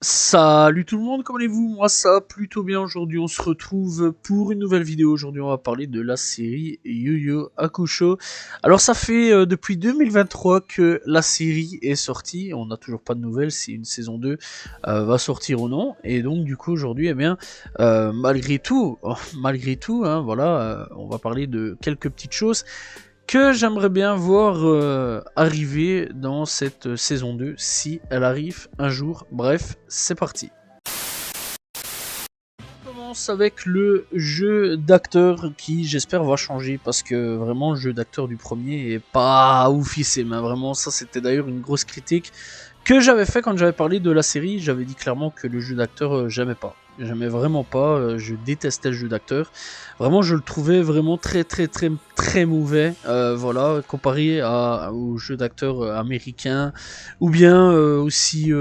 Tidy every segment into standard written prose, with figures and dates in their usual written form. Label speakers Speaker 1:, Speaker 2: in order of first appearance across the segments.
Speaker 1: Salut tout le monde, comment allez-vous? Moi ça va plutôt bien. Aujourd'hui on se retrouve pour une nouvelle vidéo. Aujourd'hui on va parler de la série Yu Yu Hakusho. Alors ça fait depuis 2023 que la série est sortie. On n'a toujours pas de nouvelles si une saison 2 va sortir ou non. Et donc du coup aujourd'hui malgré tout, hein, voilà, on va parler de quelques petites choses que j'aimerais bien voir arriver dans cette saison 2, si elle arrive un jour. Bref, c'est parti. On commence avec le jeu d'acteur qui, j'espère, va changer, parce que vraiment, le jeu d'acteur du premier est pas oufissime, hein. Vraiment, ça c'était d'ailleurs une grosse critique que j'avais fait quand j'avais parlé de la série. J'avais dit clairement que le jeu d'acteur, j'aimais pas. J'aimais vraiment pas, je détestais le jeu d'acteur. Vraiment, je le trouvais vraiment très mauvais, voilà, comparé au jeu d'acteur américain, ou bien aussi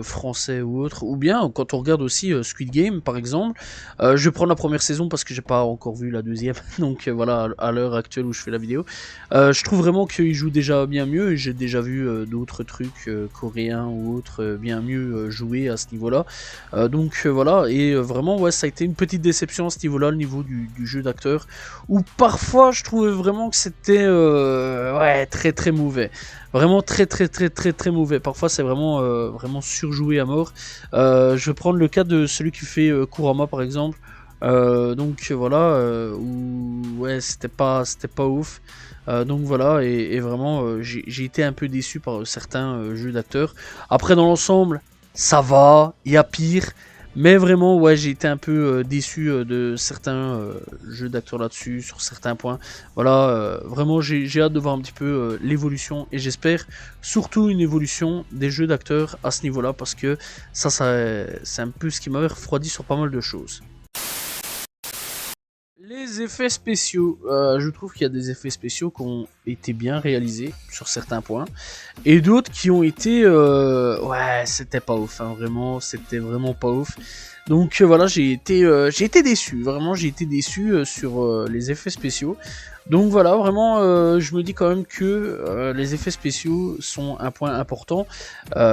Speaker 1: français ou autre, ou bien quand on regarde aussi Squid Game par exemple. Je vais prendre la première saison parce que j'ai pas encore vu la deuxième, donc voilà, à l'heure actuelle où je fais la vidéo. Je trouve vraiment qu'il joue déjà bien mieux, et j'ai déjà vu d'autres trucs coréens ou autres bien mieux jouer à ce niveau-là. Voilà, et vraiment ouais, ça a été une petite déception à ce niveau-là, le niveau du jeu d'acteur, où parfois je trouvais vraiment que c'était ouais, très mauvais. Vraiment très mauvais. Parfois c'est vraiment surjoué à mort. Je vais prendre le cas de celui qui fait Kurama par exemple. Voilà, où ouais, c'était pas ouf. Donc voilà, et vraiment j'ai été un peu déçu par certains jeux d'acteurs. Après dans l'ensemble, ça va, il y a pire. Mais vraiment, ouais, j'ai été un peu déçu de certains jeux d'acteurs là-dessus, sur certains points. Voilà, vraiment, j'ai hâte de voir un petit peu l'évolution, et j'espère surtout une évolution des jeux d'acteurs à ce niveau-là, parce que c'est un peu ce qui m'avait refroidi sur pas mal de choses. Les effets spéciaux, je trouve qu'il y a des effets spéciaux qui ont été bien réalisés sur certains points, et d'autres qui ont été, ouais, c'était pas ouf, hein, vraiment, c'était vraiment pas ouf. Donc voilà, j'ai été déçu, vraiment j'ai été déçu sur les effets spéciaux. Donc voilà, vraiment, je me dis quand même que les effets spéciaux sont un point important,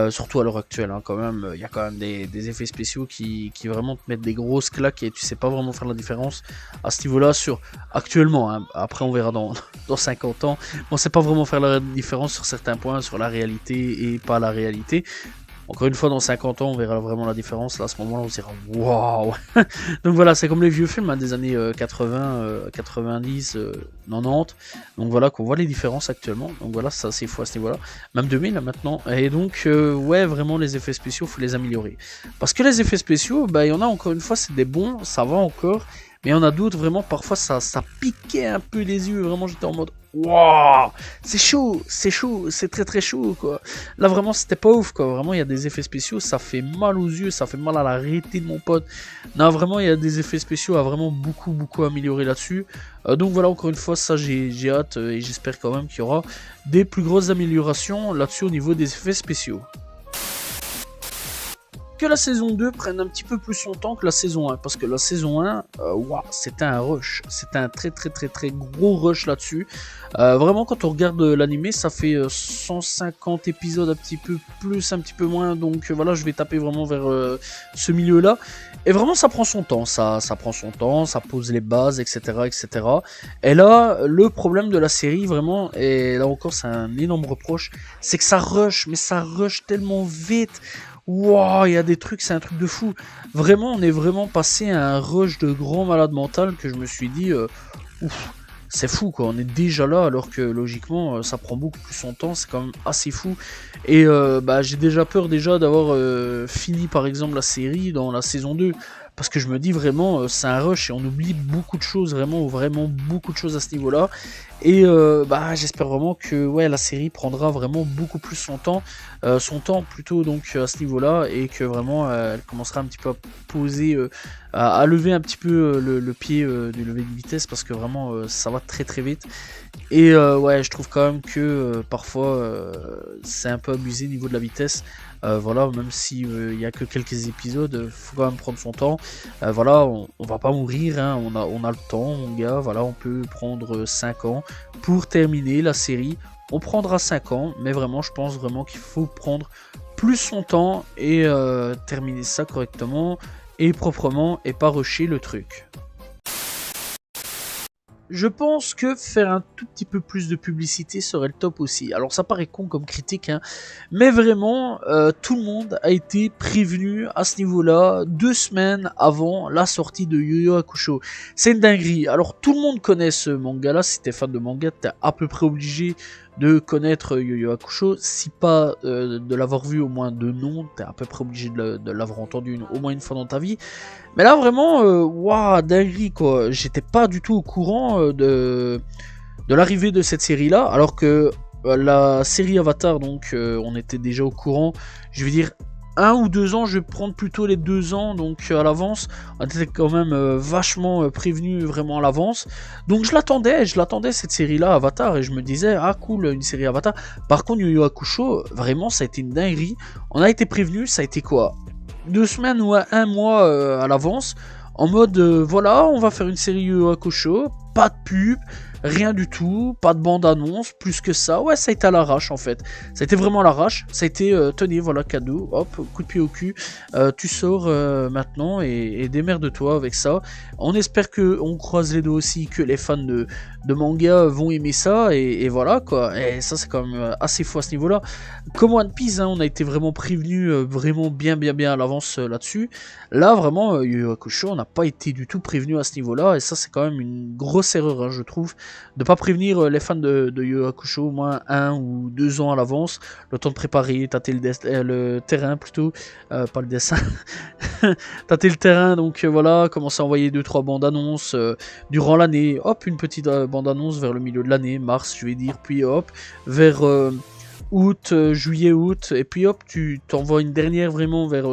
Speaker 1: surtout à l'heure actuelle, hein, quand même. Il y a quand même des effets spéciaux qui vraiment te mettent des grosses claques, et tu sais pas vraiment faire la différence à ce niveau-là sur actuellement, hein. Après on verra dans 50 ans, on sait pas vraiment faire la différence sur certains points, sur la réalité et pas la réalité. Encore une fois, dans 50 ans, on verra vraiment la différence. Là, à ce moment-là, on se dira waouh. Donc voilà, c'est comme les vieux films hein, des années 80, 90, 90. Donc voilà, qu'on voit les différences actuellement. Donc voilà, ça c'est fou à ce niveau-là. Même 2000 maintenant. Et donc, ouais, vraiment, les effets spéciaux, faut les améliorer. Parce que les effets spéciaux, bah, il y en a encore une fois, c'est des bons, ça va encore. Mais il y en a d'autres, vraiment, parfois, ça piquait un peu les yeux. Vraiment, j'étais en mode waouh, c'est chaud, c'est très chaud, quoi. Là, vraiment, c'était pas ouf, quoi. Vraiment, il y a des effets spéciaux, ça fait mal aux yeux, ça fait mal à la rétine, mon pote. Non, vraiment, il y a des effets spéciaux à vraiment beaucoup améliorer là-dessus. Donc voilà, encore une fois, ça, j'ai hâte et j'espère quand même qu'il y aura des plus grosses améliorations là-dessus au niveau des effets spéciaux. Que la saison 2 prenne un petit peu plus son temps que la saison 1, parce que la saison 1, wow, c'était un rush, c'était un très gros rush là-dessus. Vraiment, quand on regarde l'animé, ça fait 150 épisodes, un petit peu plus, un petit peu moins, donc voilà, je vais taper vraiment vers ce milieu-là. Et vraiment, ça prend son temps, ça prend son temps, ça pose les bases, etc. Et là, le problème de la série, vraiment, et là encore, c'est un énorme reproche, c'est que ça rush, mais ça rush tellement vite. Wow, il y a des trucs, c'est un truc de fou. Vraiment, on est vraiment passé à un rush de grand malade mental que je me suis dit, ouf, c'est fou quoi, on est déjà là alors que logiquement ça prend beaucoup plus son temps, c'est quand même assez fou. Et bah, j'ai déjà peur d'avoir fini par exemple la série dans la saison 2. Parce que je me dis vraiment, c'est un rush et on oublie beaucoup de choses, vraiment beaucoup de choses à ce niveau-là. Et bah, j'espère vraiment que ouais, la série prendra vraiment beaucoup plus son temps plutôt donc à ce niveau-là, et que vraiment elle commencera un petit peu à poser, à lever un petit peu le pied du lever de vitesse, parce que vraiment ça va très vite. Et ouais, je trouve quand même que parfois c'est un peu abusé au niveau de la vitesse. Voilà, même si il y a que quelques épisodes, faut quand même prendre son temps. Voilà, on va pas mourir, hein, on a le temps, mon gars. Voilà, on peut prendre 5 ans pour terminer la série. On prendra 5 ans, mais vraiment, je pense vraiment qu'il faut prendre plus son temps et terminer ça correctement et proprement et pas rusher le truc. Je pense que faire un tout petit peu plus de publicité serait le top aussi. Alors ça paraît con comme critique, hein, mais vraiment, tout le monde a été prévenu à ce niveau-là 2 semaines avant la sortie de Yu Yu Hakusho. C'est une dinguerie. Alors tout le monde connaît ce manga-là. Si t'es fan de manga, t'es à peu près obligé de connaître Yu Yu Hakusho. Si pas de l'avoir vu au moins de nom, t'es à peu près obligé de l'avoir entendu au moins une fois dans ta vie. Mais là vraiment, waouh, dinguerie quoi. J'étais pas du tout au courant de l'arrivée de cette série là, alors que la série Avatar, donc on était déjà au courant. Je veux dire 1 ou 2 ans, je vais prendre plutôt les 2 ans donc à l'avance. On était quand même vachement prévenu vraiment à l'avance. Donc je l'attendais cette série là Avatar, et je me disais ah cool, une série Avatar. Par contre Yu Yu Hakusho, vraiment ça a été une dinguerie. On a été prévenu, ça a été quoi, 2 semaines ou 1 mois à l'avance, en mode voilà, on va faire une série Yu Yu Hakusho, pas de pub, rien du tout, pas de bande-annonce, plus que ça. Ouais, ça a été à l'arrache en fait. Ça a été vraiment à l'arrache. Ça a été, tenez, voilà, cadeau, hop, coup de pied au cul. Tu sors maintenant et démerde-toi avec ça. On espère que, on croise les doigts aussi, que les fans de manga vont aimer ça. Et voilà quoi. Et ça, c'est quand même assez fou à ce niveau-là. Comme One Piece, hein, on a été vraiment prévenu, vraiment bien à l'avance là-dessus. Là, vraiment, Yu Yu Hakusho, on n'a pas été du tout prévenu à ce niveau-là. Et ça, c'est quand même une grosse erreur, hein, je trouve, de pas prévenir les fans de Yu Yu Hakusho au moins 1 ou 2 ans à l'avance, le temps de préparer, tâter le terrain plutôt, pas le dessin, tâter le terrain, donc voilà, commencer à envoyer 2-3 bandes annonces durant l'année, hop, une petite bande annonce vers le milieu de l'année, mars je vais dire, puis hop, vers août, juillet, août, et puis hop, tu t'envoies une dernière vraiment vers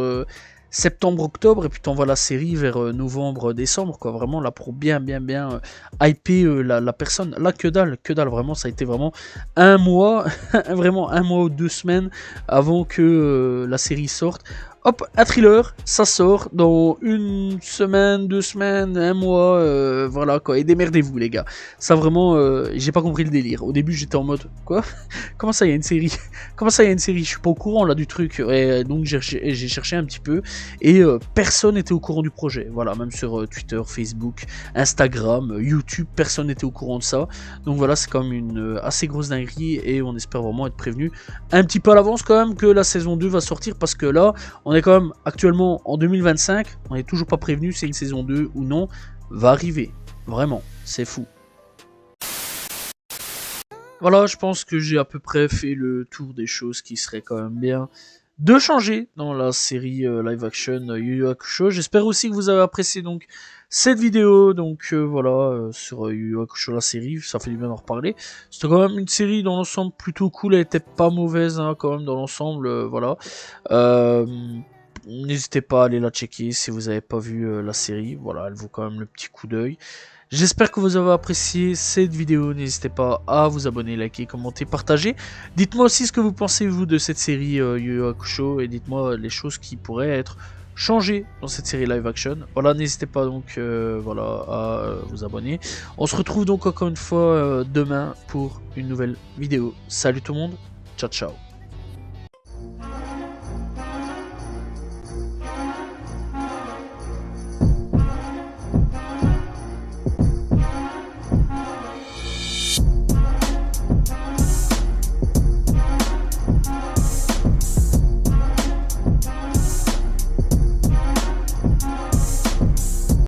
Speaker 1: septembre, octobre, et puis t'envoies la série vers novembre, décembre, quoi, vraiment là pour bien hyper la personne. Là que dalle, vraiment, ça a été vraiment 1 mois, vraiment 1 mois ou 2 semaines avant que la série sorte. Hop, un thriller, ça sort dans 1 semaine, 2 semaines, 1 mois, voilà quoi, et démerdez-vous les gars. Ça vraiment, j'ai pas compris le délire. Au début j'étais en mode, quoi? Comment ça il y a une série? Comment ça il y a une série? Je suis pas au courant là du truc. Et donc j'ai cherché un petit peu, et personne n'était au courant du projet. Voilà, même sur Twitter, Facebook, Instagram, YouTube, personne n'était au courant de ça. Donc voilà, c'est quand même une assez grosse dinguerie, et on espère vraiment être prévenu un petit peu à l'avance quand même que la saison 2 va sortir, parce que là, on est quand même actuellement en 2025, on n'est toujours pas prévenu si une saison 2 ou non va arriver. Vraiment, c'est fou. Voilà, je pense que j'ai à peu près fait le tour des choses qui seraient quand même bien de changer dans la série live action Yu Yu Hakusho. J'espère aussi que vous avez apprécié donc cette vidéo, donc voilà, sur Yu Yu Hakusho la série, ça fait du bien d'en reparler. C'était quand même une série dans l'ensemble plutôt cool, elle était pas mauvaise hein, quand même dans l'ensemble, voilà. N'hésitez pas à aller la checker si vous n'avez pas vu la série, voilà, elle vaut quand même le petit coup d'œil. J'espère que vous avez apprécié cette vidéo, n'hésitez pas à vous abonner, liker, commenter, partager. Dites-moi aussi ce que vous pensez vous de cette série Yu Yu Hakusho, et dites-moi les choses qui pourraient être changées dans cette série live action. Voilà, n'hésitez pas donc voilà, à vous abonner. On se retrouve donc encore une fois demain pour une nouvelle vidéo. Salut tout le monde, ciao ciao.